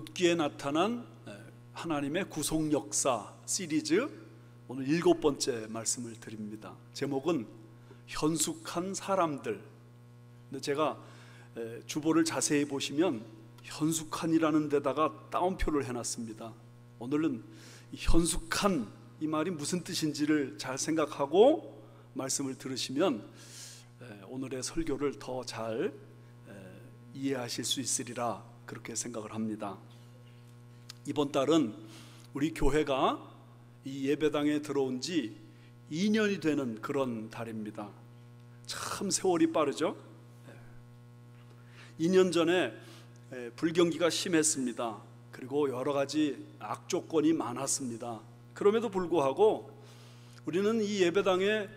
룻기에 나타난 하나님의 구속 역사 시리즈 오늘 7번째 말씀을 드립니다. 제목은 현숙한 사람들. 근데 제가 주보를 자세히 보시면 현숙한이라는 데다가 따옴표를 해놨습니다. 오늘은 현숙한 이 말이 무슨 뜻인지를 잘 생각하고 말씀을 들으시면 오늘의 설교를 더 잘 이해하실 수 있으리라 그렇게 생각을 합니다. 이번 달은 우리 교회가 이 예배당에 들어온 지 2년이 되는 그런 달입니다. 참 세월이 빠르죠? 2년 전에 불경기가 심했습니다. 그리고 여러 가지 악조건이 많았습니다. 그럼에도 불구하고 우리는 이 예배당에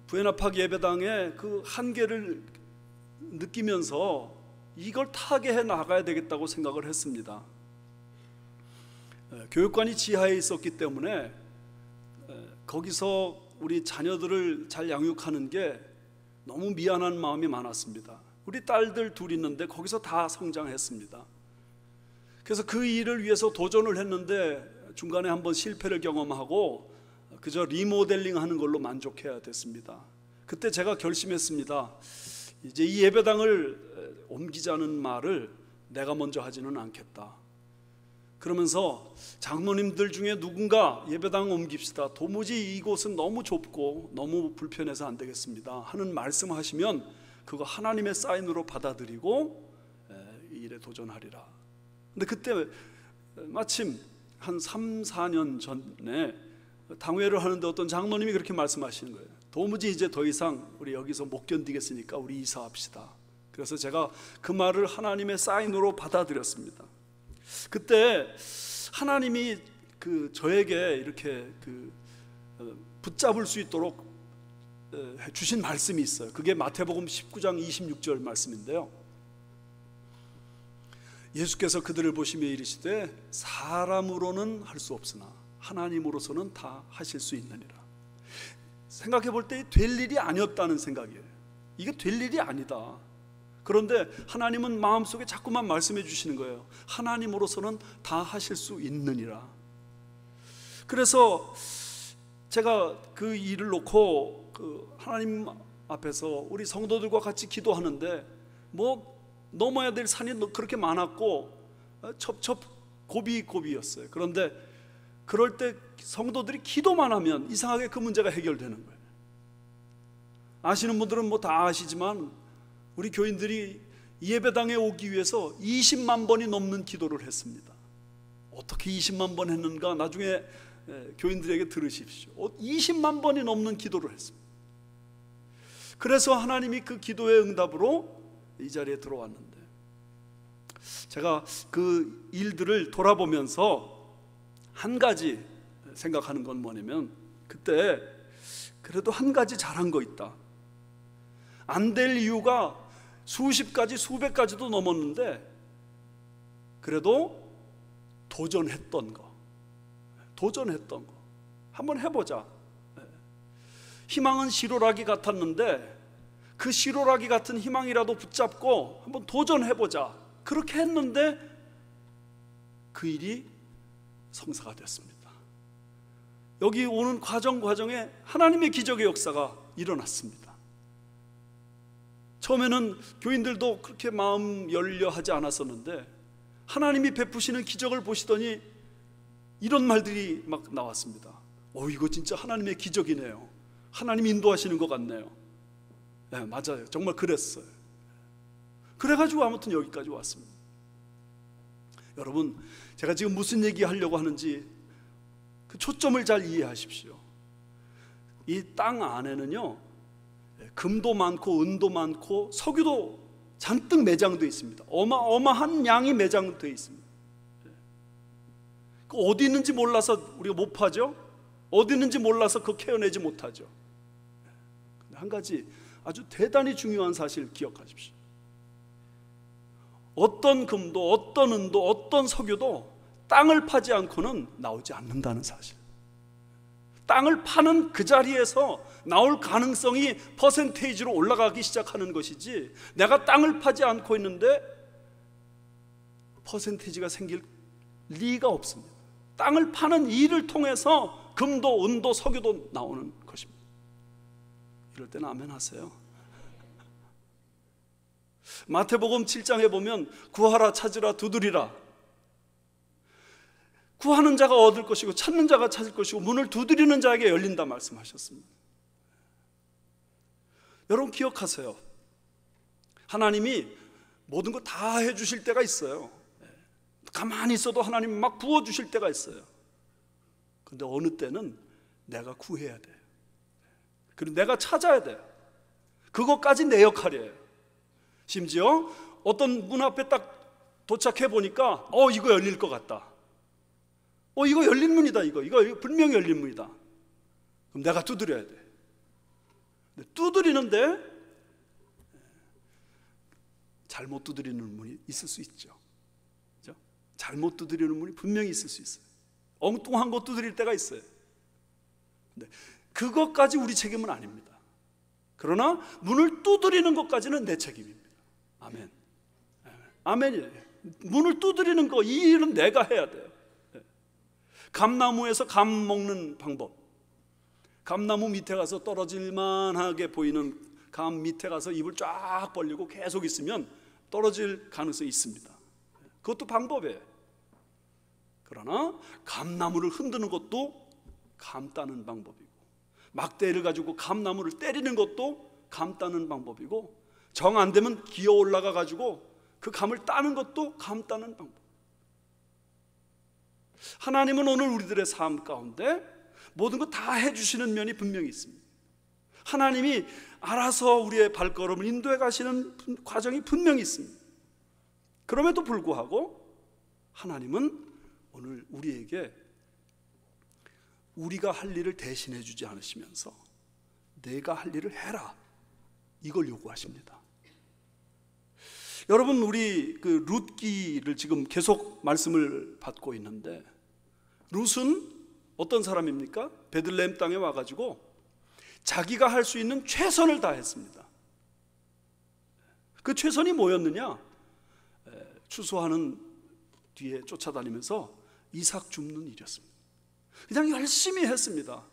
부에나팍 예배당의 그 한계를 느끼면서 이걸 타개해 나가야 되겠다고 생각을 했습니다. 교육관이 지하에 있었기 때문에 거기서 우리 자녀들을 잘 양육하는 게 너무 미안한 마음이 많았습니다. 우리 딸들 둘 있는데 거기서 다 성장했습니다. 그래서 그 일을 위해서 도전을 했는데 중간에 한번 실패를 경험하고 그저 리모델링 하는 걸로 만족해야 됐습니다. 그때 제가 결심했습니다. 이제 이 예배당을 옮기자는 말을 내가 먼저 하지는 않겠다. 그러면서 장로님들 중에 누군가 예배당 옮깁시다. 도무지 이곳은 너무 좁고 너무 불편해서 안 되겠습니다 하는 말씀하시면 그거 하나님의 사인으로 받아들이고 이 일에 도전하리라. 근데 그때 마침 한 3, 4년 전에 당회를 하는데 어떤 장로님이 그렇게 말씀하시는 거예요. 도무지 이제 더 이상 우리 여기서 못 견디겠으니까 우리 이사합시다. 그래서 제가 그 말을 하나님의 사인으로 받아들였습니다. 그때 하나님이 저에게 이렇게 붙잡을 수 있도록 주신 말씀이 있어요. 그게 마태복음 19장 26절 말씀인데요. 예수께서 그들을 보시며 이르시되 사람으로는 할 수 없으나 하나님으로서는 다 하실 수 있느니라. 생각해 볼 때 될 일이 아니었다는 생각이에요. 이게 될 일이 아니다. 그런데 하나님은 마음속에 자꾸만 말씀해 주시는 거예요. 하나님으로서는 다 하실 수 있느니라. 그래서 제가 그 일을 놓고 하나님 앞에서 우리 성도들과 같이 기도하는데 넘어야 될 산이 그렇게 많았고 첩첩 고비고비였어요. 그런데 그럴 때 성도들이 기도만 하면 이상하게 그 문제가 해결되는 거예요. 아시는 분들은 다 아시지만 우리 교인들이 예배당에 오기 위해서 20만 번이 넘는 기도를 했습니다. 어떻게 20만 번 했는가 나중에 교인들에게 들으십시오. 20만 번이 넘는 기도를 했습니다. 그래서 하나님이 그 기도의 응답으로 이 자리에 들어왔는데 제가 그 일들을 돌아보면서 한 가지 생각하는 건 뭐냐면 그때 그래도 한 가지 잘한 거 있다. 안 될 이유가 수십 가지 수백 가지도 넘었는데 그래도 도전했던 거 한번 해보자. 희망은 시로라기 같았는데 그 시로라기 같은 희망이라도 붙잡고 한번 도전해보자. 그렇게 했는데 그 일이 성사가 됐습니다. 여기 오는 과정에 하나님의 기적의 역사가 일어났습니다. 처음에는 교인들도 그렇게 마음 열려 하지 않았었는데 하나님이 베푸시는 기적을 보시더니 이런 말들이 막 나왔습니다. 이거 진짜 하나님의 기적이네요. 하나님이 인도하시는 것 같네요. 네, 맞아요. 정말 그랬어요. 그래가지고 아무튼 여기까지 왔습니다. 여러분, 제가 지금 무슨 얘기 하려고 하는지 그 초점을 잘 이해하십시오. 이 땅 안에는요 금도 많고 은도 많고 석유도 잔뜩 매장되어 있습니다. 어마어마한 양이 매장되어 있습니다. 어디 있는지 몰라서 우리가 못 파죠. 어디 있는지 몰라서 그거 캐어내지 못하죠. 근데 한 가지 아주 대단히 중요한 사실 기억하십시오. 어떤 금도 어떤 은도 어떤 석유도 땅을 파지 않고는 나오지 않는다는 사실. 땅을 파는 그 자리에서 나올 가능성이 퍼센테이지로 올라가기 시작하는 것이지 내가 땅을 파지 않고 있는데 퍼센티지가 생길 리가 없습니다. 땅을 파는 일을 통해서 금도 은도 석유도 나오는 것입니다. 이럴 때는 아멘 하세요. 마태복음 7장에 보면 구하라 찾으라 두드리라, 구하는 자가 얻을 것이고 찾는 자가 찾을 것이고 문을 두드리는 자에게 열린다 말씀하셨습니다. 여러분 기억하세요. 하나님이 모든 거 다 해주실 때가 있어요. 가만히 있어도 하나님 막 부어주실 때가 있어요. 근데 어느 때는 내가 구해야 돼요. 그리고 내가 찾아야 돼요. 그것까지 내 역할이에요. 심지어 어떤 문 앞에 딱 도착해 보니까 이거 열릴 것 같다. 이거 열린 문이다. 이거 분명히 열린 문이다. 그럼 내가 두드려야 돼. 근데 두드리는데 잘못 두드리는 문이 있을 수 있죠. 그렇죠? 잘못 두드리는 문이 분명히 있을 수 있어요. 엉뚱한 거 두드릴 때가 있어요. 근데 그것까지 우리 책임은 아닙니다. 그러나 문을 두드리는 것까지는 내 책임입니다. 아멘. 아멘이에요. 문을 두드리는 거, 이 일은 내가 해야 돼요. 감나무에서 감 먹는 방법. 감나무 밑에 가서 떨어질만하게 보이는 감 밑에 가서 입을 쫙 벌리고 계속 있으면 떨어질 가능성이 있습니다. 그것도 방법이에요. 그러나 감나무를 흔드는 것도 감 따는 방법이고, 막대를 가지고 감나무를 때리는 것도 감 따는 방법이고, 정 안 되면 기어 올라가 가지고 그 감을 따는 것도 감 따는 방법. 하나님은 오늘 우리들의 삶 가운데 모든 거 다 해주시는 면이 분명히 있습니다. 하나님이 알아서 우리의 발걸음을 인도해 가시는 과정이 분명히 있습니다. 그럼에도 불구하고 하나님은 오늘 우리에게 우리가 할 일을 대신해 주지 않으시면서 내가 할 일을 해라, 이걸 요구하십니다. 여러분, 우리 그 룻기를 지금 계속 말씀을 받고 있는데, 룻은 어떤 사람입니까? 베들레헴 땅에 와가지고 자기가 할 수 있는 최선을 다했습니다. 그 최선이 뭐였느냐? 추수하는 뒤에 쫓아다니면서 이삭 줍는 일이었습니다. 그냥 열심히 했습니다.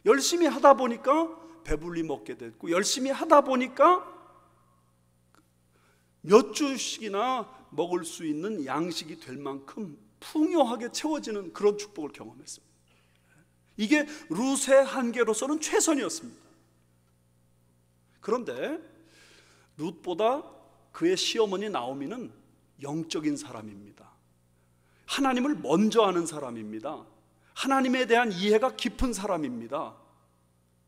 열심히 하다 보니까 배불리 먹게 됐고, 열심히 하다 보니까 몇 주씩이나 먹을 수 있는 양식이 될 만큼 풍요하게 채워지는 그런 축복을 경험했습니다. 이게 룻의 한계로서는 최선이었습니다. 그런데 룻보다 그의 시어머니 나오미는 영적인 사람입니다. 하나님을 먼저 아는 사람입니다. 하나님에 대한 이해가 깊은 사람입니다.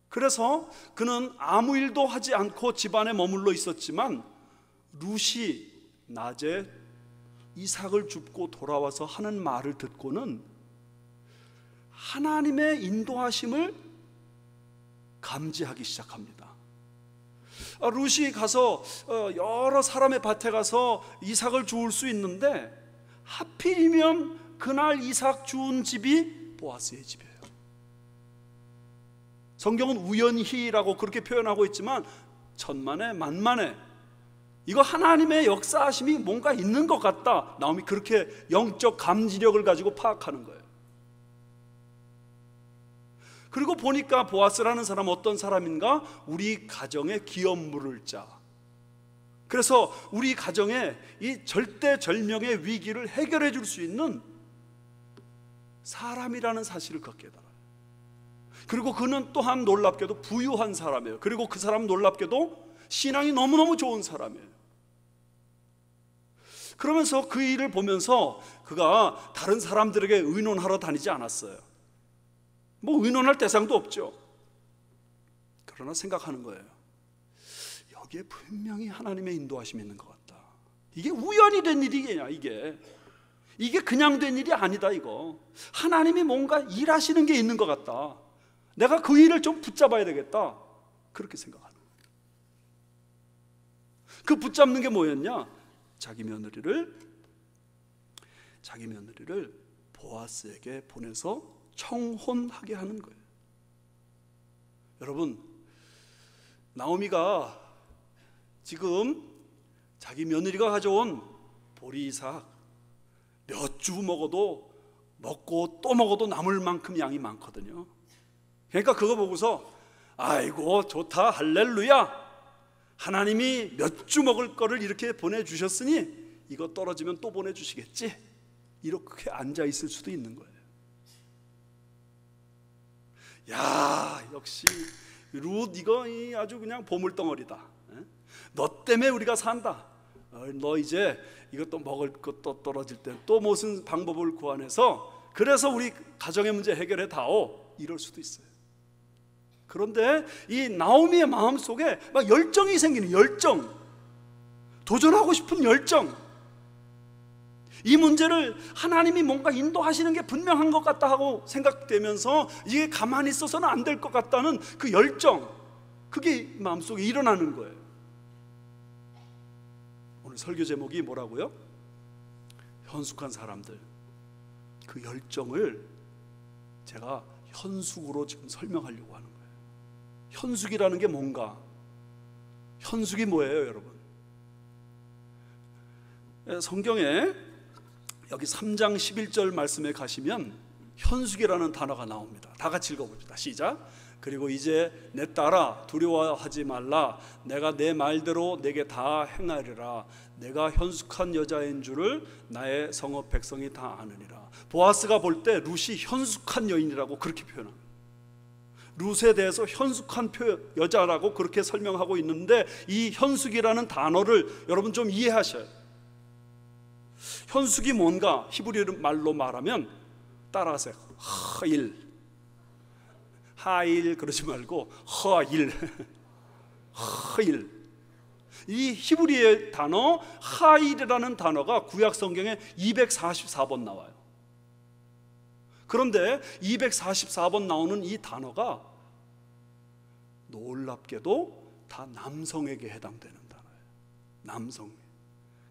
그래서 그는 아무 일도 하지 않고 집안에 머물러 있었지만, 룻이 낮에 이삭을 줍고 돌아와서 하는 말을 듣고는 하나님의 인도하심을 감지하기 시작합니다. 룻이 가서 여러 사람의 밭에 가서 이삭을 주울 수 있는데, 하필이면 그날 이삭 주운 집이 보아스의 집이에요. 성경은 우연히라고 그렇게 표현하고 있지만 천만에 만만에 이거 하나님의 역사하심이 뭔가 있는 것 같다. 나오미 그렇게 영적 감지력을 가지고 파악하는 거예요. 그리고 보니까 보아스라는 사람은 어떤 사람인가? 우리 가정에 기업 물을 자. 그래서 우리 가정에 이 절대절명의 위기를 해결해 줄 수 있는 사람이라는 사실을 갖게 되더라고요. 그리고 그는 또한 놀랍게도 부유한 사람이에요. 그리고 그 사람 놀랍게도 신앙이 너무너무 좋은 사람이에요. 그러면서 그 일을 보면서 그가 다른 사람들에게 의논하러 다니지 않았어요. 뭐 의논할 대상도 없죠. 그러나 생각하는 거예요. 여기에 분명히 하나님의 인도하심이 있는 것 같다. 이게 우연히 된 일이냐, 이게 그냥 된 일이 아니다. 이거 하나님이 뭔가 일하시는 게 있는 것 같다. 내가 그 일을 좀 붙잡아야 되겠다. 그렇게 생각하는 거예요. 그 붙잡는 게 뭐였냐? 자기 며느리를 보아스에게 보내서 청혼하게 하는 거예요. 여러분, 나오미가 지금 자기 며느리가 가져온 보리 이삭, 몇 주 먹어도 먹고 또 먹어도 남을 만큼 양이 많거든요. 그러니까 그거 보고서 아이고 좋다 할렐루야, 하나님이 몇 주 먹을 거를 이렇게 보내주셨으니 이거 떨어지면 또 보내주시겠지, 이렇게 앉아있을 수도 있는 거예요. 야, 역시 룻 이거 아주 그냥 보물덩어리다. 너 때문에 우리가 산다. 너 이제 이것도 먹을 것도 떨어질 때 또 무슨 방법을 구안해서 그래서 우리 가정의 문제 해결해 다오, 이럴 수도 있어요. 그런데 이 나오미의 마음속에 막 열정이 생기는, 열정, 도전하고 싶은 열정, 이 문제를 하나님이 뭔가 인도하시는 게 분명한 것 같다 하고 생각되면서 이게 가만히 있어서는 안 될 것 같다는 그 열정, 그게 마음속에 일어나는 거예요. 오늘 설교 제목이 뭐라고요? 현숙한 사람들. 그 열정을 제가 현숙으로 지금 설명하려고 하는 거예요. 현숙이라는 게 뭔가? 현숙이 뭐예요, 여러분? 성경에 여기 3장 11절 말씀에 가시면 현숙이라는 단어가 나옵니다. 다 같이 읽어봅시다. 시작. 그리고 이제 내 딸아 두려워하지 말라. 내가 내 말대로 내게 다 행하리라. 내가 현숙한 여자인 줄을 나의 성읍 백성이 다 아느니라. 보아스가 볼 때 룻이 현숙한 여인이라고 그렇게 표현합니다. 룻에 대해서 현숙한 여자라고 그렇게 설명하고 있는데, 이 현숙이라는 단어를 여러분 좀 이해하셔요. 현숙이 뭔가 히브리 말로 말하면 따라하세요. 하일, 하일 그러지 말고 허일, 허일. 이 히브리의 단어 하일이라는 단어가 구약 성경에 244번 나와요. 그런데 244번 나오는 이 단어가 놀랍게도 다 남성에게 해당되는 단어예요. 남성.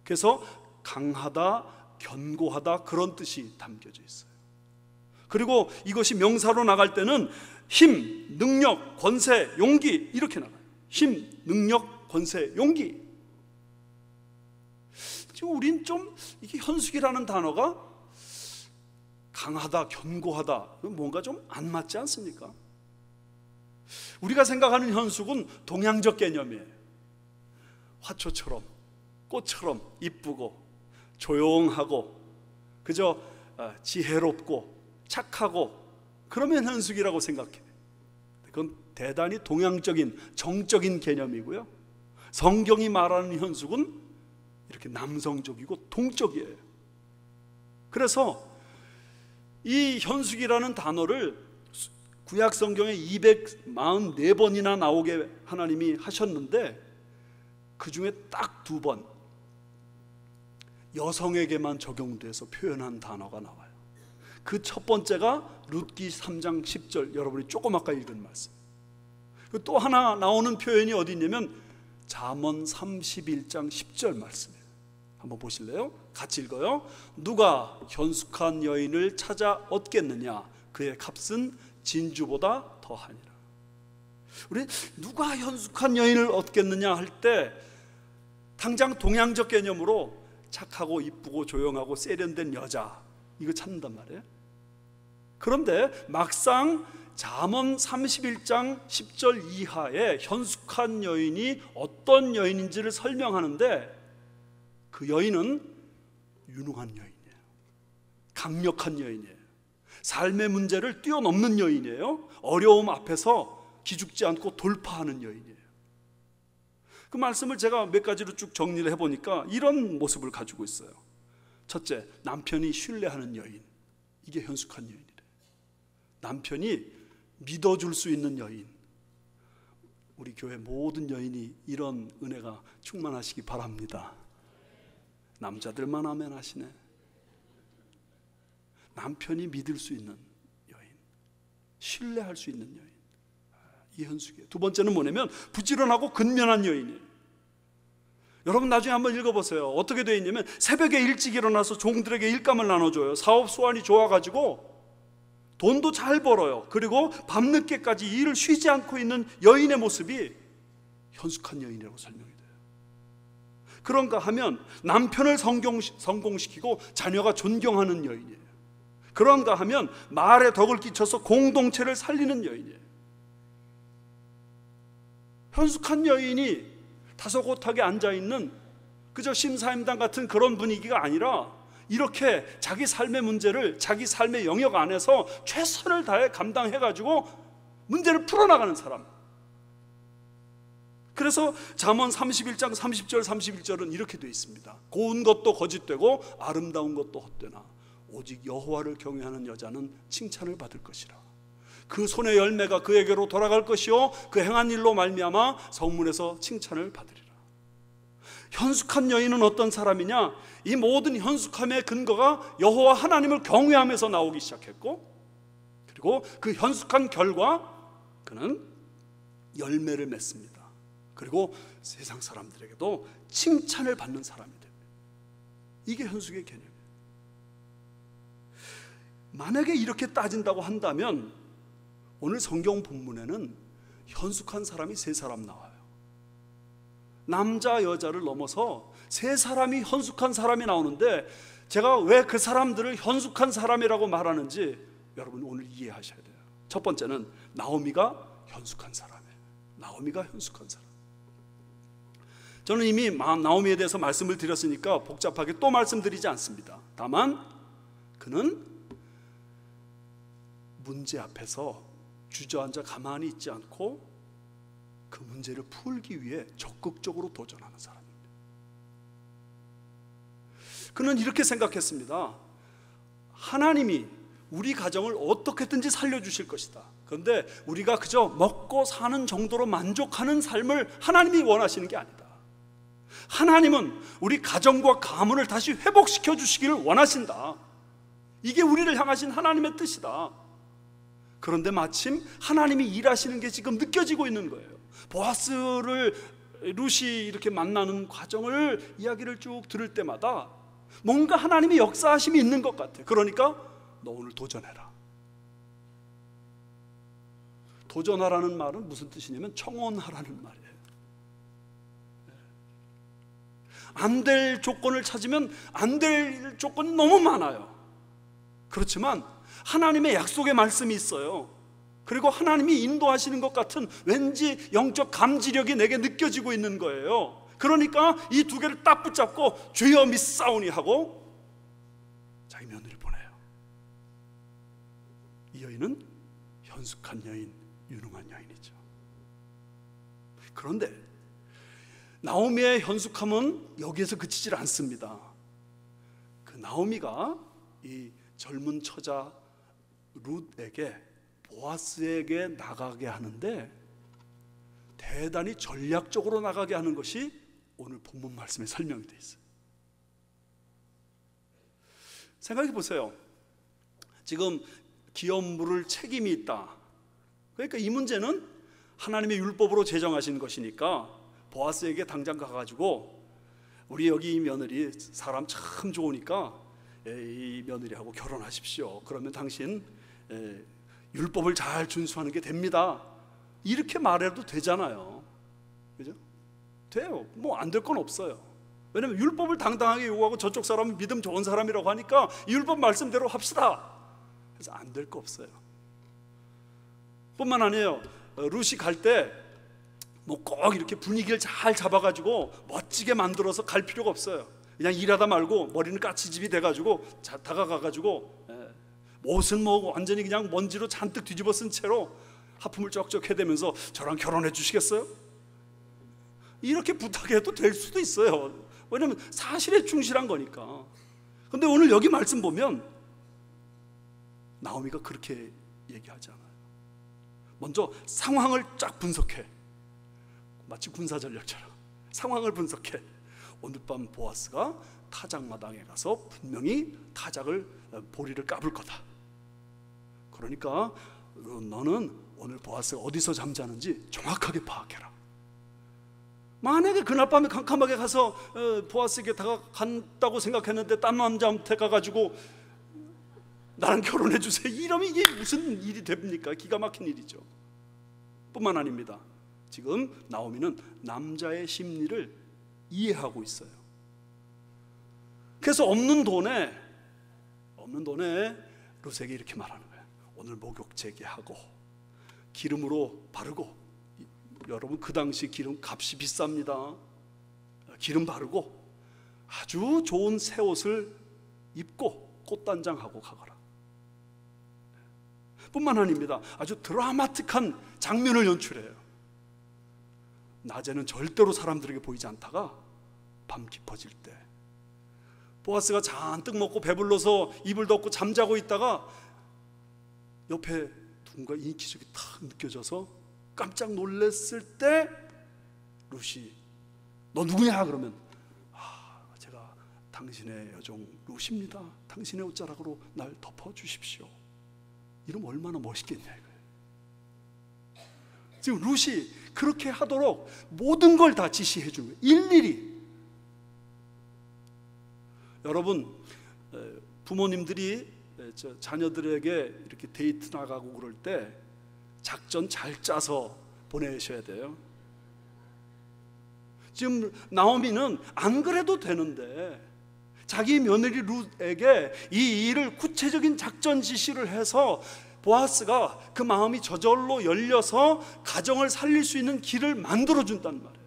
그래서 강하다, 견고하다 그런 뜻이 담겨져 있어요. 그리고 이것이 명사로 나갈 때는 힘, 능력, 권세, 용기 이렇게 나가요. 힘, 능력, 권세, 용기. 지금 우린 좀 이게 현숙이라는 단어가 강하다, 견고하다 뭔가 좀 안 맞지 않습니까? 우리가 생각하는 현숙은 동양적 개념이에요. 화초처럼, 꽃처럼 이쁘고 조용하고 그저 지혜롭고 착하고 그러면 현숙이라고 생각해. 그건 대단히 동양적인 정적인 개념이고요. 성경이 말하는 현숙은 이렇게 남성적이고 동적이에요. 그래서 이 현숙이라는 단어를 구약 성경에 244번이나 나오게 하나님이 하셨는데 그 중에 딱 2번 여성에게만 적용돼서 표현한 단어가 나와요. 그 첫 번째가 룻기 3장 10절, 여러분이 조금 아까 읽은 말씀. 또 하나 나오는 표현이 어디 있냐면 잠언 31장 10절 말씀이에요. 한번 보실래요? 같이 읽어요. 누가 현숙한 여인을 찾아 얻겠느냐, 그의 값은 진주보다 더하니라. 우리 누가 현숙한 여인을 얻겠느냐 할 때 당장 동양적 개념으로 착하고 이쁘고 조용하고 세련된 여자 이거 찾는단 말이에요. 그런데 막상 잠언 31장 10절 이하에 현숙한 여인이 어떤 여인인지를 설명하는데 그 여인은 유능한 여인이에요. 강력한 여인이에요. 삶의 문제를 뛰어넘는 여인이에요. 어려움 앞에서 기죽지 않고 돌파하는 여인이에요. 그 말씀을 제가 몇 가지로 쭉 정리를 해보니까 이런 모습을 가지고 있어요. 첫째, 남편이 신뢰하는 여인. 이게 현숙한 여인이래. 남편이 믿어줄 수 있는 여인. 우리 교회 모든 여인이 이런 은혜가 충만하시기 바랍니다. 남자들만 아멘 하시네. 남편이 믿을 수 있는 여인, 신뢰할 수 있는 여인, 이 현숙이에요. 두 번째는 뭐냐면 부지런하고 근면한 여인이에요. 여러분 나중에 한번 읽어보세요. 어떻게 되어 있냐면 새벽에 일찍 일어나서 종들에게 일감을 나눠줘요. 사업 수완이 좋아가지고 돈도 잘 벌어요. 그리고 밤늦게까지 일을 쉬지 않고 있는 여인의 모습이 현숙한 여인이라고 설명이 돼요. 그런가 하면 남편을 성공시키고 자녀가 존경하는 여인이에요. 그런가 하면 말에 덕을 끼쳐서 공동체를 살리는 여인이에요. 현숙한 여인이 다소곳하게 앉아있는 그저 심사임당 같은 그런 분위기가 아니라 이렇게 자기 삶의 문제를 자기 삶의 영역 안에서 최선을 다해 감당해가지고 문제를 풀어나가는 사람. 그래서 잠언 31장 30절 31절은 이렇게 되어 있습니다. 고운 것도 거짓되고 아름다운 것도 헛되나 오직 여호와를 경외하는 여자는 칭찬을 받을 것이라. 그 손의 열매가 그에게로 돌아갈 것이요 그 행한 일로 말미암아 성문에서 칭찬을 받으리라. 현숙한 여인은 어떤 사람이냐? 이 모든 현숙함의 근거가 여호와 하나님을 경외하면서 나오기 시작했고, 그리고 그 현숙한 결과 그는 열매를 맺습니다. 그리고 세상 사람들에게도 칭찬을 받는 사람이 됩니다. 이게 현숙의 개념이에요. 만약에 이렇게 따진다고 한다면 오늘 성경 본문에는 현숙한 사람이 세 사람 나와요. 남자 여자를 넘어서 세 사람이 현숙한 사람이 나오는데 제가 왜 그 사람들을 현숙한 사람이라고 말하는지 여러분 오늘 이해하셔야 돼요. 첫 번째는 나오미가 현숙한 사람이에요. 나오미가 현숙한 사람. 저는 이미 나오미에 대해서 말씀을 드렸으니까 복잡하게 또 말씀드리지 않습니다. 다만 그는 문제 앞에서 주저앉아 가만히 있지 않고 그 문제를 풀기 위해 적극적으로 도전하는 사람입니다. 그는 이렇게 생각했습니다. 하나님이 우리 가정을 어떻게든지 살려주실 것이다. 그런데 우리가 그저 먹고 사는 정도로 만족하는 삶을 하나님이 원하시는 게 아니다. 하나님은 우리 가정과 가문을 다시 회복시켜 주시기를 원하신다. 이게 우리를 향하신 하나님의 뜻이다. 그런데 마침 하나님이 일하시는 게 지금 느껴지고 있는 거예요. 보아스를 룻이 이렇게 만나는 과정을 이야기를 쭉 들을 때마다 뭔가 하나님의 역사하심이 있는 것 같아. 그러니까 너 오늘 도전해라. 도전하라는 말은 무슨 뜻이냐면 청혼하라는 말이에요. 안 될 조건을 찾으면 안 될 조건이 너무 많아요. 그렇지만 하나님의 약속의 말씀이 있어요. 그리고 하나님이 인도하시는 것 같은 왠지 영적 감지력이 내게 느껴지고 있는 거예요. 그러니까 이 두 개를 딱 붙잡고 주여 믿사오니 하고 자기 며느리를 보내요. 이 여인은 현숙한 여인, 유능한 여인이죠. 그런데 나오미의 현숙함은 여기에서 그치질 않습니다. 그 나오미가 이 젊은 처자 룻에게 보아스에게 나가게 하는데 대단히 전략적으로 나가게 하는 것이 오늘 본문 말씀에 설명이 되어 있어요. 생각해 보세요. 지금 기업 물을 책임이 있다. 그러니까 이 문제는 하나님의 율법으로 제정하신 것이니까 보아스에게 당장 가가지고 우리 여기 이 며느리 사람 참 좋으니까 이 며느리하고 결혼하십시오. 그러면 당신 율법을 잘 준수하는 게 됩니다. 이렇게 말해도 되잖아요. 그죠? 돼요. 뭐 안 될 건 없어요. 왜냐면 율법을 당당하게 요구하고 저쪽 사람은 믿음 좋은 사람이라고 하니까 이 율법 말씀대로 합시다. 그래서 안 될 거 없어요. 뿐만 아니에요. 룻이 갈 때 뭐 꼭 이렇게 분위기를 잘 잡아가지고 멋지게 만들어서 갈 필요가 없어요. 그냥 일하다 말고 머리는 까치집이 돼가지고 다가가가지고 옷은 뭐 완전히 그냥 먼지로 잔뜩 뒤집어 쓴 채로 하품을 쩍쩍 해대면서 저랑 결혼해 주시겠어요? 이렇게 부탁해도 될 수도 있어요. 왜냐면 사실에 충실한 거니까. 근데 오늘 여기 말씀 보면 나오미가 그렇게 얘기하지 않아요. 먼저 상황을 쫙 분석해. 마치 군사 전략처럼 상황을 분석해. 오늘 밤 보아스가 타작마당에 가서 분명히 타작을 보리를 까불 거다. 그러니까 너는 오늘 보아스가 어디서 잠자는지 정확하게 파악해라. 만약에 그날 밤에 캄캄하게 가서 보아스에게 다가간다고 생각했는데 딴 남자한테 가가지고 나랑 결혼해 주세요 이러면 이게 무슨 일이 됩니까? 기가 막힌 일이죠. 뿐만 아닙니다. 지금 나오미는 남자의 심리를 이해하고 있어요. 그래서 없는 돈에 룻에게 이렇게 말하는 거예요. 오늘 목욕 재개하고 기름으로 바르고, 여러분 그 당시 기름 값이 비쌉니다. 기름 바르고 아주 좋은 새 옷을 입고 꽃단장하고 가거라. 뿐만 아닙니다. 아주 드라마틱한 장면을 연출해요. 낮에는 절대로 사람들에게 보이지 않다가 밤 깊어질 때 보아스가 잔뜩 먹고 배불러서 이불 덮고 잠자고 있다가 옆에 누군가 인기척이 탁 느껴져서 깜짝 놀랐을 때 룻이 너 누구냐? 그러면 제가 당신의 여종 룻입니다. 당신의 옷자락으로 날 덮어주십시오. 이러면 얼마나 멋있겠냐 이거예요. 지금 룻이 그렇게 하도록 모든 걸 다 지시해 준 거예요. 일일이. 여러분, 부모님들이 자녀들에게 이렇게 데이트 나가고 그럴 때 작전 잘 짜서 보내셔야 돼요. 지금 나오미는 안 그래도 되는데 자기 며느리 룻에게 이 일을 구체적인 작전 지시를 해서 보아스가 그 마음이 저절로 열려서 가정을 살릴 수 있는 길을 만들어준단 말이에요.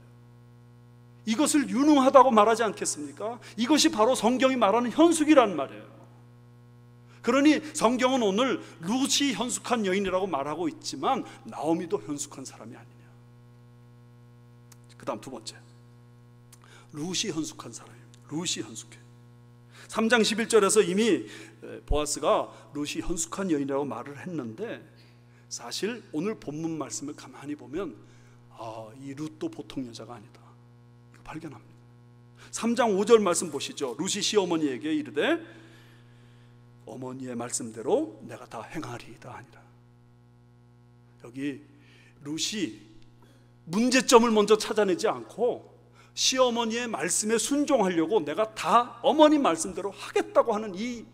이것을 유능하다고 말하지 않겠습니까? 이것이 바로 성경이 말하는 현숙이란 말이에요. 그러니 성경은 오늘 룻이 현숙한 여인이라고 말하고 있지만 나오미도 현숙한 사람이 아니냐. 그 다음 두 번째, 룻이 현숙한 사람입니다. 룻이 현숙해. 3장 11절에서 이미 보아스가 룻이 현숙한 여인이라고 말을 했는데, 사실 오늘 본문 말씀을 가만히 보면 이 룻도 보통 여자가 아니다, 이거 발견합니다. 3장 5절 말씀 보시죠. 룻이 시어머니에게 이르되 어머니의 말씀대로 내가 다 행하리이다 하니라. 여기 룻이 문제점을 먼저 찾아내지 않고 시어머니의 말씀에 순종하려고 내가 다 어머니 말씀대로 하겠다고 하는 이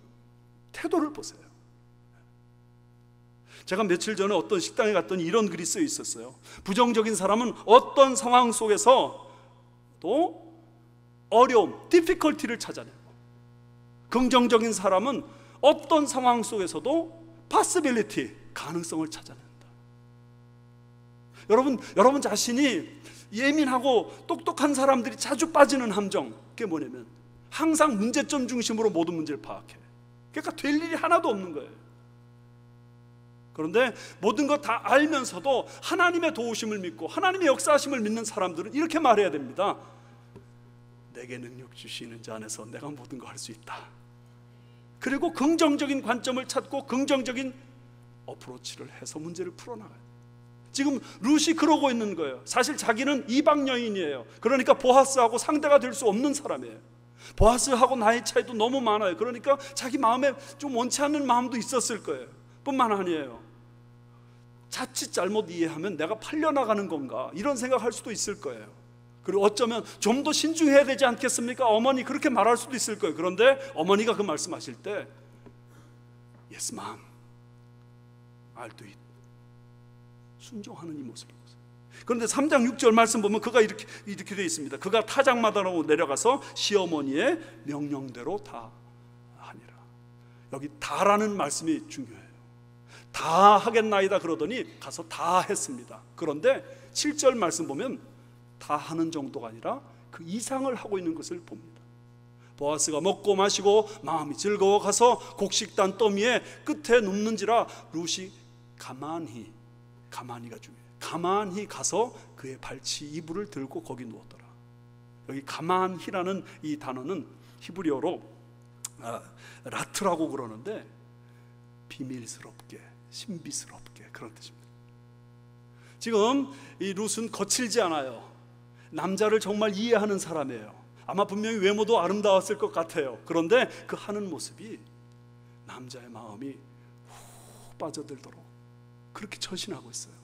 태도를 보세요. 제가 며칠 전에 어떤 식당에 갔더니 이런 글이 쓰여 있었어요. 부정적인 사람은 어떤 상황 속에서 또 어려움, difficulty를 찾아내고, 긍정적인 사람은 어떤 상황 속에서도 possibility, 가능성을 찾아낸다. 여러분 자신이 예민하고 똑똑한 사람들이 자주 빠지는 함정, 그게 뭐냐면 항상 문제점 중심으로 모든 문제를 파악해. 그러니까 될 일이 하나도 없는 거예요. 그런데 모든 것 다 알면서도 하나님의 도우심을 믿고 하나님의 역사하심을 믿는 사람들은 이렇게 말해야 됩니다. 내게 능력 주시는 자 안에서 내가 모든 거 할 수 있다. 그리고 긍정적인 관점을 찾고 긍정적인 어프로치를 해서 문제를 풀어나가요. 지금 룻이 그러고 있는 거예요. 사실 자기는 이방 여인이에요. 그러니까 보아스하고 상대가 될 수 없는 사람이에요. 보아스하고 나이 차이도 너무 많아요. 그러니까 자기 마음에 좀 원치 않는 마음도 있었을 거예요. 뿐만 아니에요, 자칫 잘못 이해하면 내가 팔려나가는 건가 이런 생각할 수도 있을 거예요. 그리고 어쩌면 좀 더 신중해야 되지 않겠습니까? 어머니 그렇게 말할 수도 있을 거예요. 그런데 어머니가 그 말씀하실 때 Yes, ma'am, I'll do it, 순종하는 이 모습을 보세요. 그런데 3장 6절 말씀 보면 그가 이렇게 되어 있습니다. 그가 타작마당으로 내려가서 시어머니의 명령대로 다 하니라. 여기 다라는 말씀이 중요해요. 다 하겠나이다 그러더니 가서 다 했습니다. 그런데 7절 말씀 보면 다 하는 정도가 아니라 그 이상을 하고 있는 것을 봅니다. 보아스가 먹고 마시고 마음이 즐거워 가서 곡식단 더미에 끝에 눕는지라 룻이 가만히가 중요해요. 가만히 가서 그의 발치 이불을 들고 거기 누웠더라. 여기 가만히라는 이 단어는 히브리어로 라트라고 그러는데 비밀스럽게, 신비스럽게 그런 뜻입니다. 지금 이 룻은 거칠지 않아요. 남자를 정말 이해하는 사람이에요. 아마 분명히 외모도 아름다웠을 것 같아요. 그런데 그 하는 모습이 남자의 마음이 훅 빠져들도록 그렇게 처신하고 있어요.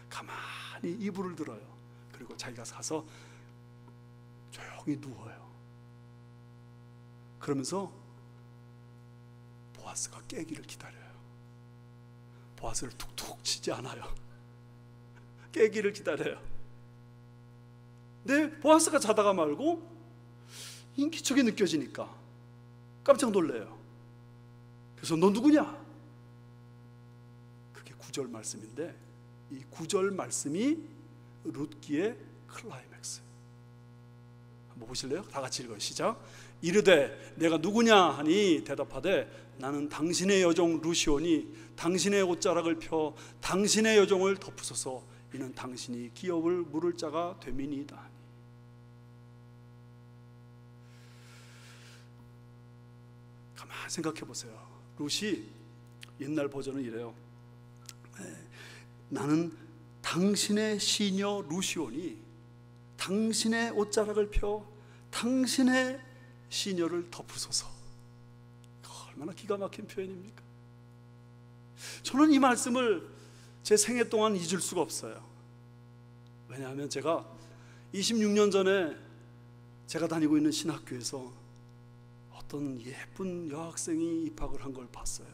가만히 이불을 들어요. 그리고 자기가 가서 조용히 누워요. 그러면서 보아스가 깨기를 기다려요. 보아스를 툭툭 치지 않아요. 깨기를 기다려요. 근데 보아스가 자다가 말고 인기척이 느껴지니까 깜짝 놀래요. 그래서 너 누구냐? 그게 9절 말씀인데, 이 9절 말씀이 룻기의 클라이맥스. 한번 보실래요? 다 같이 읽어요. 시작. 이르되 내가 누구냐 하니 대답하되 나는 당신의 여종 루시오니 당신의 옷자락을 펴 당신의 여종을 덮으소서. 이는 당신이 기업을 물을 자가 됨이니이다 하니. 가만히 생각해 보세요. 룻이 옛날 버전은 이래요. 나는 당신의 시녀 루시오니 당신의 옷자락을 펴 당신의 시녀를 덮으소서. 얼마나 기가 막힌 표현입니까? 저는 이 말씀을 제 생애 동안 잊을 수가 없어요. 왜냐하면 제가 26년 전에 제가 다니고 있는 신학교에서 어떤 예쁜 여학생이 입학을 한 걸 봤어요.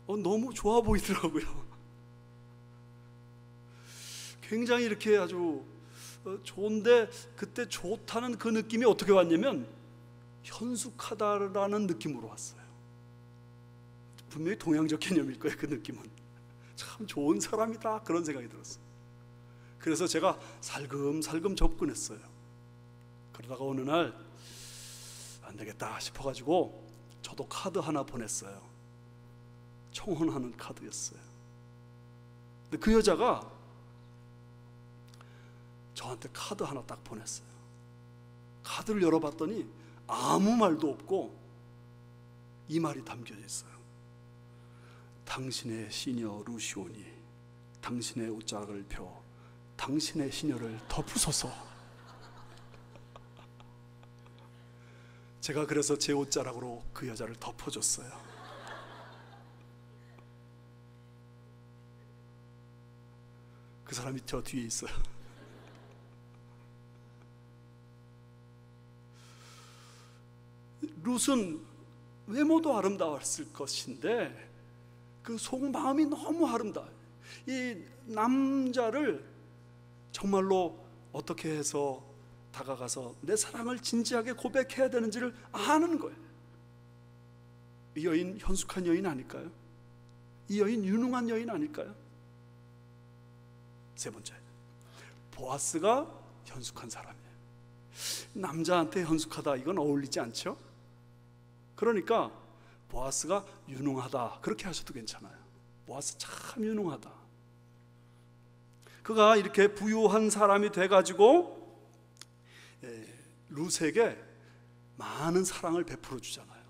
너무 좋아 보이더라고요. 굉장히 이렇게 아주 좋은데, 그때 좋다는 그 느낌이 어떻게 왔냐면 현숙하다라는 느낌으로 왔어요. 분명히 동양적 개념일 거예요. 그 느낌은 참 좋은 사람이다 그런 생각이 들었어요. 그래서 제가 살금살금 접근했어요. 그러다가 어느 날 안 되겠다 싶어가지고 저도 카드 하나 보냈어요. 청혼하는 카드였어요. 근데 그 여자가 저한테 카드 하나 딱 보냈어요. 카드를 열어봤더니 아무 말도 없고 이 말이 담겨져 있어요. 당신의 시녀 루시오니 당신의 옷자락을 펴 당신의 시녀를 덮으소서. 제가 그래서 제 옷자락으로 그 여자를 덮어줬어요. 그 사람이 저 뒤에 있어요. 룻은 외모도 아름다웠을 것인데 그 속마음이 너무 아름다워요. 이 남자를 정말로 어떻게 해서 다가가서 내 사랑을 진지하게 고백해야 되는지를 아는 거예요. 이 여인 현숙한 여인 아닐까요? 이 여인 유능한 여인 아닐까요? 세 번째, 보아스가 현숙한 사람이에요. 남자한테 현숙하다, 이건 어울리지 않죠? 그러니까 보아스가 유능하다 그렇게 하셔도 괜찮아요. 보아스 참 유능하다. 그가 이렇게 부유한 사람이 돼가지고 룻에게 많은 사랑을 베풀어 주잖아요.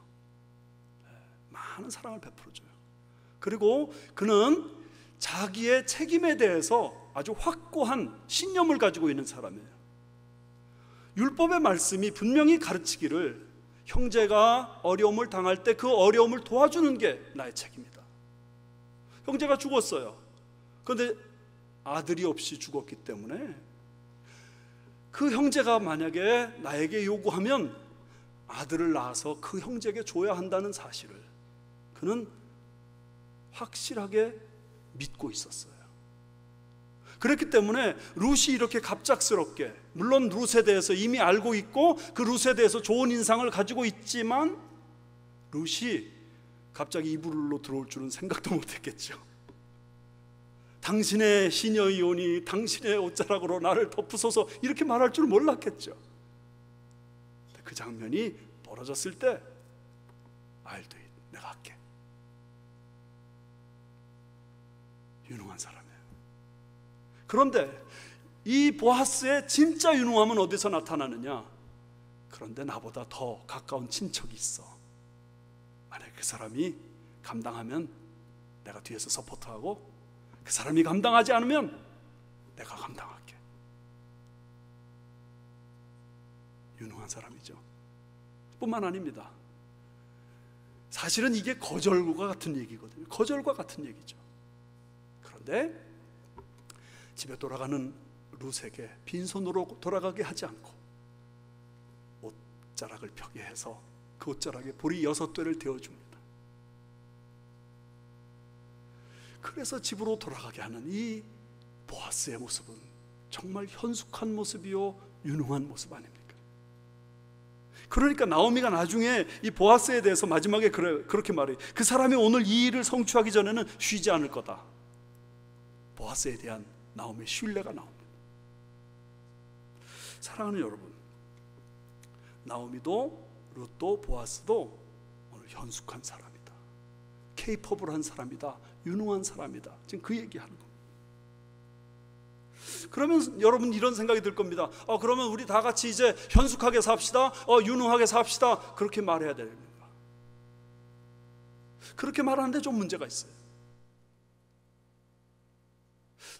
많은 사랑을 베풀어 줘요. 그리고 그는 자기의 책임에 대해서 아주 확고한 신념을 가지고 있는 사람이에요. 율법의 말씀이 분명히 가르치기를 형제가 어려움을 당할 때 그 어려움을 도와주는 게 나의 책임이다. 형제가 죽었어요. 그런데 아들이 없이 죽었기 때문에 그 형제가 만약에 나에게 요구하면 아들을 낳아서 그 형제에게 줘야 한다는 사실을 그는 확실하게 믿고 있었어요. 그렇기 때문에 룻이 이렇게 갑작스럽게, 물론 룻에 대해서 이미 알고 있고 그 룻에 대해서 좋은 인상을 가지고 있지만 룻이 갑자기 이불로 들어올 줄은 생각도 못했겠죠. 당신의 시녀이오니 당신의 옷자락으로 나를 덮으소서 이렇게 말할 줄 몰랐겠죠. 그 장면이 벌어졌을 때 I'll do it, 내가 할게. 유능한 사람이에요. 그런데 이 보아스의 진짜 유능함은 어디서 나타나느냐? 그런데 나보다 더 가까운 친척이 있어. 만약에 그 사람이 감당하면 내가 뒤에서 서포트하고, 그 사람이 감당하지 않으면 내가 감당할게. 유능한 사람이죠. 뿐만 아닙니다. 사실은 이게 거절과 같은 얘기거든요. 거절과 같은 얘기죠. 그런데 집에 돌아가는 룻에게 빈손으로 돌아가게 하지 않고 옷자락을 펴게 해서 그 옷자락에 보리 6되를 데워줍니다. 그래서 집으로 돌아가게 하는 이 보아스의 모습은 정말 현숙한 모습이요 유능한 모습 아닙니까? 그러니까 나오미가 나중에 이 보아스에 대해서 마지막에 그렇게 말해요. 그 사람이 오늘 이 일을 성취하기 전에는 쉬지 않을 거다. 보아스에 대한 나오미의 신뢰가 나옵니다. 사랑하는 여러분, 나오미도 룻도 보아스도 오늘 현숙한 사람이다, 케이퍼블한 사람이다, 유능한 사람이다, 지금 그 얘기하는 겁니다. 그러면 여러분 이런 생각이 들 겁니다. 그러면 우리 다 같이 이제 현숙하게 삽시다, 유능하게 삽시다, 그렇게 말해야 됩니다. 그렇게 말하는데 좀 문제가 있어요.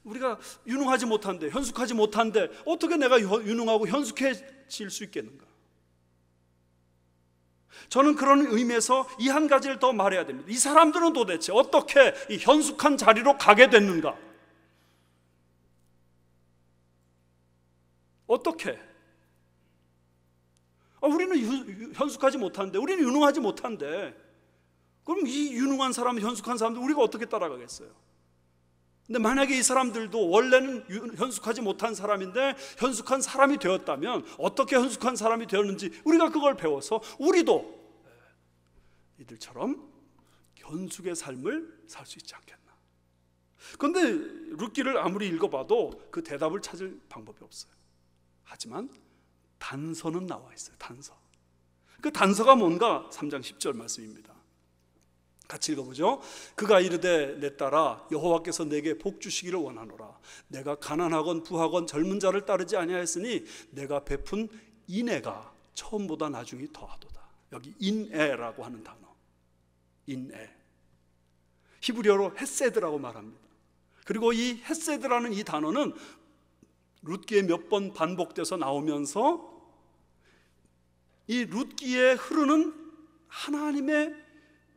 우리가 유능하지 못한데, 현숙하지 못한데 어떻게 내가 유능하고 현숙해질 수 있겠는가? 저는 그런 의미에서 이 한 가지를 더 말해야 됩니다. 이 사람들은 도대체 어떻게 이 현숙한 자리로 가게 됐는가? 어떻게? 우리는 현숙하지 못한데, 우리는 유능하지 못한데, 그럼 이 유능한 사람, 현숙한 사람들 우리가 어떻게 따라가겠어요? 근데 만약에 이 사람들도 원래는 현숙하지 못한 사람인데 현숙한 사람이 되었다면 어떻게 현숙한 사람이 되었는지 우리가 그걸 배워서 우리도 이들처럼 현숙의 삶을 살 수 있지 않겠나. 그런데 룻기를 아무리 읽어봐도 그 대답을 찾을 방법이 없어요. 하지만 단서는 나와 있어요. 단서. 그 단서가 뭔가 3장 10절 말씀입니다. 같이 읽어보죠. 그가 이르되 내 딸아 여호와께서 내게 복 주시기를 원하노라. 내가 가난하건 부하건 젊은 자를 따르지 아니하였으니 내가 베푼 인애가 처음보다 나중이 더하도다. 여기 인애라고 하는 단어, 인애, 히브리어로 헤세드라고 말합니다. 그리고 이 헤세드라는 이 단어는 룻기에 몇 번 반복돼서 나오면서 이 룻기에 흐르는 하나님의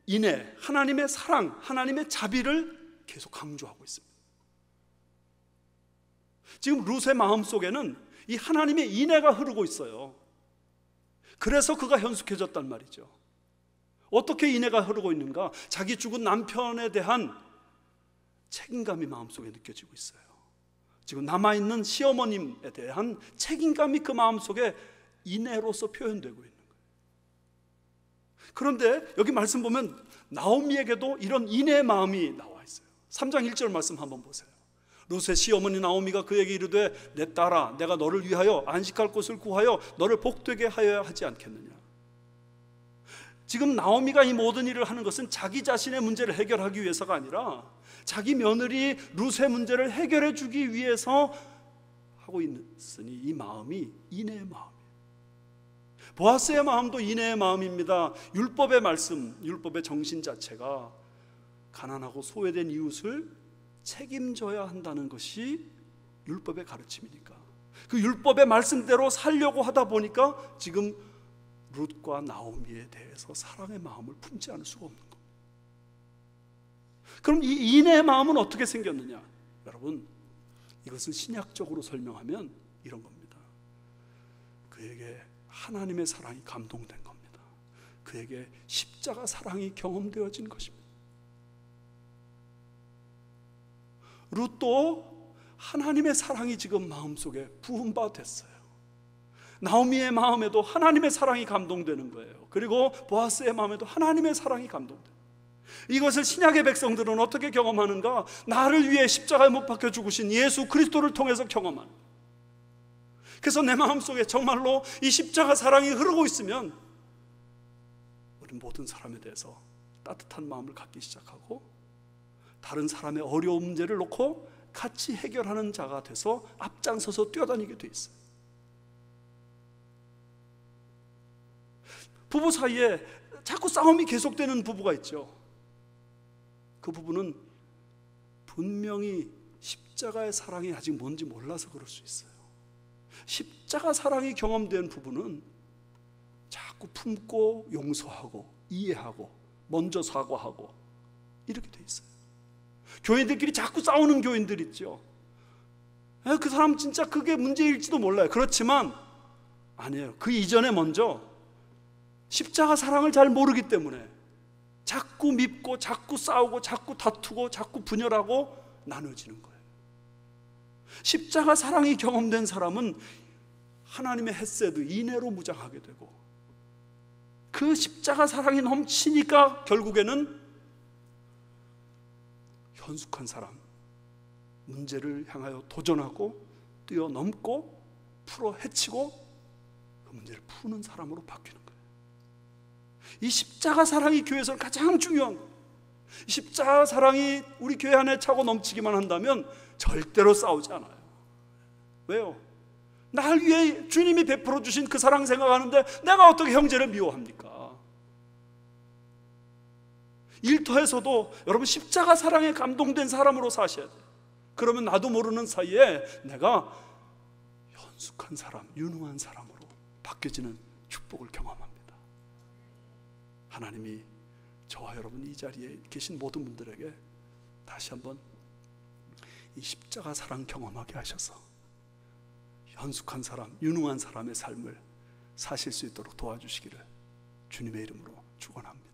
인애, 하나님의 사랑, 하나님의 자비를 계속 강조하고 있습니다. 지금 룻의 마음속에는 이 하나님의 인애가 흐르고 있어요. 그래서 그가 현숙해졌단 말이죠. 어떻게 인애가 흐르고 있는가? 자기 죽은 남편에 대한 책임감이 마음속에 느껴지고 있어요. 지금 남아있는 시어머님에 대한 책임감이 그 마음속에 인애로서 표현되고 있는 거예요. 그런데 여기 말씀 보면 나오미에게도 이런 인애의 마음이 나와 있어요. 3장 1절 말씀 한번 보세요. 룻의 시어머니 나오미가 그에게 이르되 내 딸아 내가 너를 위하여 안식할 곳을 구하여 너를 복되게 하여야 하지 않겠느냐. 지금 나오미가 이 모든 일을 하는 것은 자기 자신의 문제를 해결하기 위해서가 아니라 자기 며느리 룻의 문제를 해결해 주기 위해서 하고 있으니 이 마음이 인애의 마음이에요. 보아스의 마음도 인애의 마음입니다. 율법의 말씀, 율법의 정신 자체가 가난하고 소외된 이웃을 책임져야 한다는 것이 율법의 가르침이니까 그 율법의 말씀대로 살려고 하다 보니까 지금 룻과 나오미에 대해서 사랑의 마음을 품지 않을 수가 없는 겁니다. 그럼 이 인애의 마음은 어떻게 생겼느냐? 여러분, 이것을 신약적으로 설명하면 이런 겁니다. 그에게 하나님의 사랑이 감동된 겁니다. 그에게 십자가 사랑이 경험되어진 것입니다. 룻도 하나님의 사랑이 지금 마음속에 부은 바 됐어요. 나오미의 마음에도 하나님의 사랑이 감동되는 거예요. 그리고 보아스의 마음에도 하나님의 사랑이 감동돼요. 이것을 신약의 백성들은 어떻게 경험하는가? 나를 위해 십자가에 못 박혀 죽으신 예수 그리스도를 통해서 경험하는 거예요. 그래서 내 마음속에 정말로 이 십자가 사랑이 흐르고 있으면 우리 모든 사람에 대해서 따뜻한 마음을 갖기 시작하고 다른 사람의 어려운 문제를 놓고 같이 해결하는 자가 돼서 앞장서서 뛰어다니게 돼 있어요. 부부 사이에 자꾸 싸움이 계속되는 부부가 있죠. 그 부부는 분명히 십자가의 사랑이 아직 뭔지 몰라서 그럴 수 있어요. 십자가 사랑이 경험된 부부는 자꾸 품고 용서하고 이해하고 먼저 사과하고 이렇게 돼 있어요. 교인들끼리 자꾸 싸우는 교인들 있죠. 그 사람 진짜 그게 문제일지도 몰라요. 그렇지만 아니에요. 그 이전에 먼저 십자가 사랑을 잘 모르기 때문에 자꾸 밉고 자꾸 싸우고 자꾸 다투고 자꾸 분열하고 나눠지는 거예요. 십자가 사랑이 경험된 사람은 하나님의 헤세드 인애로 무장하게 되고 그 십자가 사랑이 넘치니까 결국에는 현숙한 사람, 문제를 향하여 도전하고 뛰어넘고 풀어 헤치고 그 문제를 푸는 사람으로 바뀌는 거예요. 이 십자가 사랑이 교회에서 가장 중요한 거예요. 십자가 사랑이 우리 교회 안에 차고 넘치기만 한다면 절대로 싸우지 않아요. 왜요? 날 위해 주님이 베풀어 주신 그 사랑 생각하는데 내가 어떻게 형제를 미워합니까? 일터에서도 여러분 십자가 사랑에 감동된 사람으로 사셔야 돼요. 그러면 나도 모르는 사이에 내가 현숙한 사람, 유능한 사람으로 바뀌어지는 축복을 경험합니다. 하나님이 저와 여러분 이 자리에 계신 모든 분들에게 다시 한번 이 십자가 사랑 경험하게 하셔서 현숙한 사람, 유능한 사람의 삶을 사실 수 있도록 도와주시기를 주님의 이름으로 축원합니다.